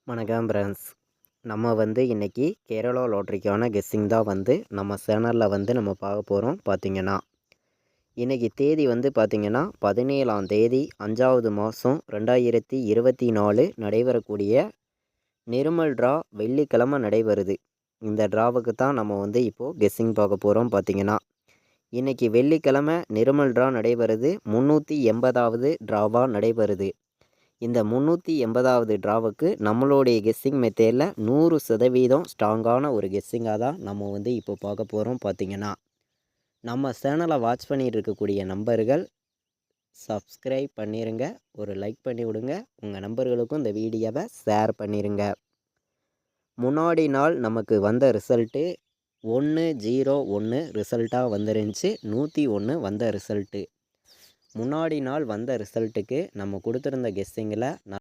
வணக்கம் ஃப்ரெண்ட்ஸ். நம்ம இன்றைக்கி கேரளா லாட்ரிக்கான கெஸ்ஸிங் தான் நம்ம சேனலில் நம்ம பார்க்க போகிறோம். பார்த்திங்கன்னா இன்றைக்கி தேதி பார்த்திங்கன்னா 17ஆம் தேதி 5வது மாதம் 2024 நடைபெறக்கூடிய நிர்மல் ட்ரா வெள்ளிக்கிழமை நடைபெறுது. இந்த ட்ராவுக்கு தான் நம்ம இப்போது கெஸ்ஸிங் பார்க்க போகிறோம். பார்த்திங்கன்னா இன்றைக்கி வெள்ளிக்கிழமை நிர்மல் ட்ரா நடைபெறுது. 380வது ட்ராவாக நடைபெறுது. இந்த 380வது ட்ராவுக்கு நம்மளுடைய கெஸ்ஸிங் மெத்தேடில் 100% ஸ்ட்ராங்கான ஒரு கெஸ்ஸிங்காக தான் நம்ம இப்போ பார்க்க போகிறோம். பார்த்திங்கன்னா நம்ம சேனலை வாட்ச் பண்ணிகிட்டு இருக்கக்கூடிய நம்பர்கள் சப்ஸ்கிரைப் பண்ணிடுங்க, ஒரு லைக் பண்ணி விடுங்க, உங்கள் நம்பர்களுக்கும் இந்த வீடியோவை ஷேர் பண்ணிடுங்க. முன்னாடி நாள் நமக்கு வந்த ரிசல்ட்டு 101 ரிசல்ட்டாக வந்துருந்துச்சு. 101 வந்த ரிசல்ட்டு. முன்னாடி நாள் வந்த ரிசல்ட்டுக்கு நம்ம கொடுத்துருந்த கெஸ்ஸிங்கில்